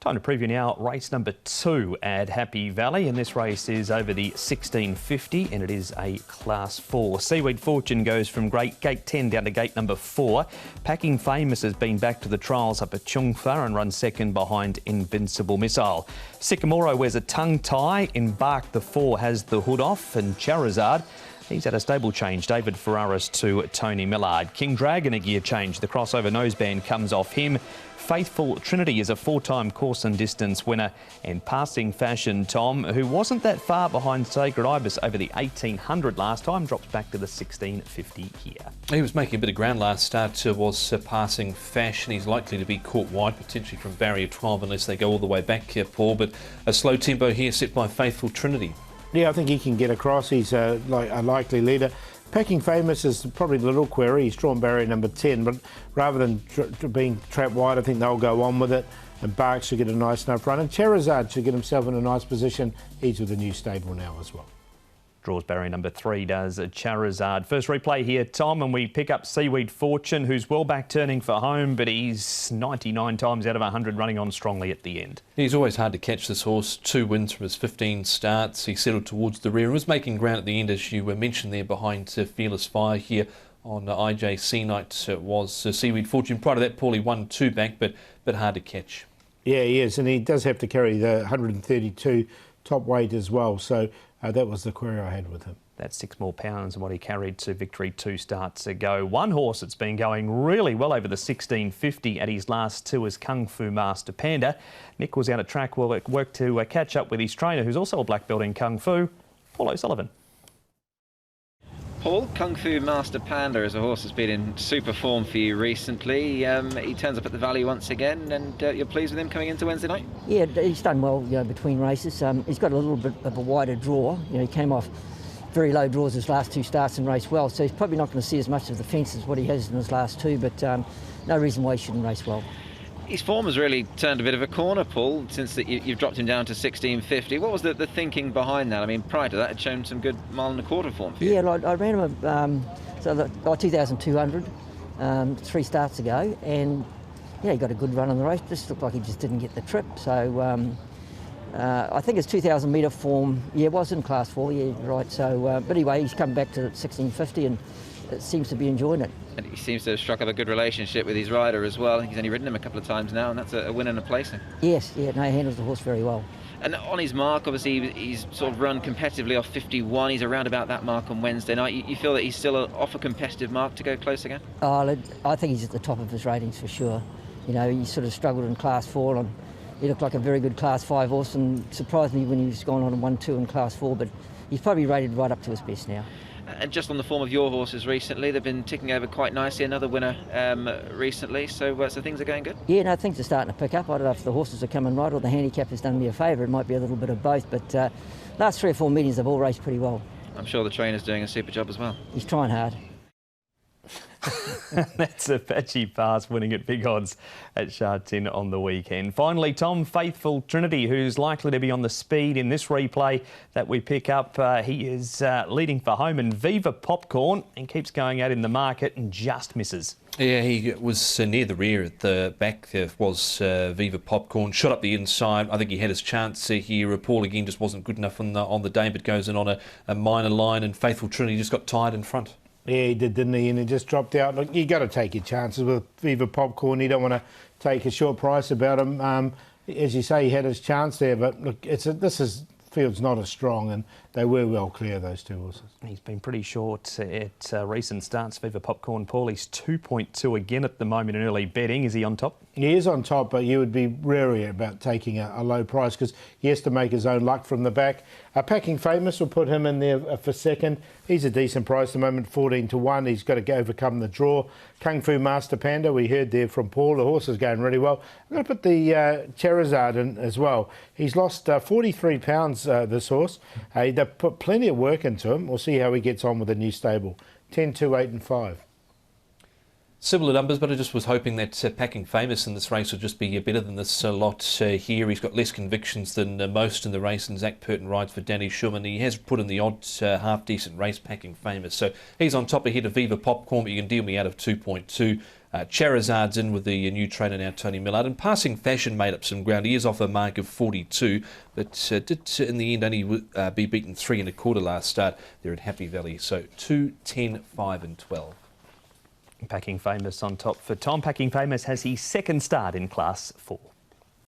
Time to preview now race number 2 at Happy Valley, and this race is over the 1650 and it is a Class 4. Seaweed Fortune goes from gate 10 down to gate number 4. Packing Famous has been back to the trials up at Chungfa and runs second behind Invincible Missile. Sycamoro wears a tongue tie. Embark the 4 has the hood off, and Charizard, he's had a stable change. David Ferraris to Tony Millard. King Dragon a gear change. The crossover noseband comes off him. Faithful Trinity is a 4-time course and distance winner, and Passing Fashion Tom, who wasn't that far behind Sacred Ibis over the 1800 last time, drops back to the 1650 here. He was making a bit of ground last start, was Passing Fashion. He's likely to be caught wide, potentially from barrier 12, unless they go all the way back here, Paul. But a slow tempo here set by Faithful Trinity. Yeah, I think he can get across. He's a likely leader. Packing Famous is probably the little query. He's drawn barrier number 10, but rather than being trapped wide, I think they'll go on with it. And Bark should get a nice enough run. And Charizard should get himself in a nice position. He's with the new stable now as well. Draws barrier number 3 does Charizard. First replay here, Tom, and we pick up Seaweed Fortune, who's well back turning for home, but he's 99 times out of 100 running on strongly at the end. He's always hard to catch, this horse. 2 wins from his 15 starts. He settled towards the rear and was making ground at the end, as you mentioned there, behind Fearless Fire here on IJC night. Was Seaweed Fortune. Prior to that, Paul, he won 2 back, but hard to catch. Yeah, he is, and he does have to carry the 132 top weight as well, so that was the query I had with him. That's 6 more pounds than what he carried to victory 2 starts ago. One horse that's been going really well over the 1650 at his last 2 is Kung Fu Master Panda. Nick was out at track work to catch up with his trainer, who's also a black belt in Kung Fu, Paul O'Sullivan. Paul, Kung Fu Master Panda is a horse that's been in super form for you recently. He turns up at the Valley once again, and you're pleased with him coming into Wednesday night? Yeah, he's done well, between races. He's got a little bit of a wider draw. He came off very low draws his last 2 starts and raced well, so he's probably not going to see as much of the fence as what he has in his last 2, but no reason why he shouldn't race well. His form has really turned a bit of a corner, Paul, since you've dropped him down to 1650. What was the thinking behind that? I mean, prior to that, it shown some good 1.25 form for you. Yeah, I ran him 2,200 3 starts ago, and yeah, he got a good run on the race. Just looked like he just didn't get the trip. So I think his 2,000 metre form, was in Class 4, yeah, right. So, but anyway, he's come back to 1650 and it seems to be enjoying it. And he seems to have struck up a good relationship with his rider as well. He's only ridden him a couple of times now, and that's a win and a placing. Yes, he handles the horse very well. And on his mark, obviously, he's sort of run competitively off 51. He's around about that mark on Wednesday night. You feel that he's still off a competitive mark to go close again? Oh, I think he's at the top of his ratings for sure. He sort of struggled in Class 4, and he looked like a very good Class 5 horse, and surprised me when he was going on a 1-2 in Class 4, but he's probably rated right up to his best now. And just on the form of your horses recently, they've been ticking over quite nicely. Another winner recently, so things are going good? Yeah, no, things are starting to pick up. I don't know if the horses are coming right or the handicap has done me a favour. It might be a little bit of both, but last 3 or 4 meetings they've all raced pretty well. I'm sure the trainer's doing a super job as well. He's trying hard. That's Apache Pass winning at big odds at Sha Tin on the weekend. Finally, Tom, Faithful Trinity, who's likely to be on the speed in this replay that we pick up. He is leading for home, and Viva Popcorn, and keeps going out in the market and just misses. Yeah, he was near the rear at the back. There was Viva Popcorn, shot up the inside. I think he had his chance here. Paul again just wasn't good enough on the day, but goes in on a minor line, and Faithful Trinity just got tired in front. Yeah, he did, didn't he? And he just dropped out. Look, you got to take your chances with Viva Popcorn. You don't want to take a short price about him. As you say, he had his chance there, but look, field's not as strong, and they were well clear, those 2 horses. He's been pretty short at recent starts. Viva Popcorn, Paul, he's 2.2 again at the moment in early betting. Is he on top? He is on top, but you would be wary about taking a low price because he has to make his own luck from the back. Packing Famous will put him in there for second. He's a decent price at the moment, 14-1. He's got to overcome the draw. Kung Fu Master Panda, we heard there from Paul. The horse is going really well. I'm going to put the Charizard in as well. He's lost 43 pounds, this horse. They've put plenty of work into him. We'll see how he gets on with the new stable. 10, 2, 8 and 5. Similar numbers, but I just was hoping that Packing Famous in this race would just be better than this lot here. He's got less convictions than most in the race, and Zach Purton rides for Danny Schumann. He has put in the odd half-decent race, Packing Famous. So he's on top ahead of Viva Popcorn, but you can deal me out of 2.2. Charizard's in with the new trainer now, Tony Millard, and Passing Fashion made up some ground. He is off a mark of 42, but did in the end only be beaten 3 1/4 last start there at Happy Valley. So 2, 10, 5 and 12. Packing Famous on top for Tom. Packing Famous has his second start in Class 4.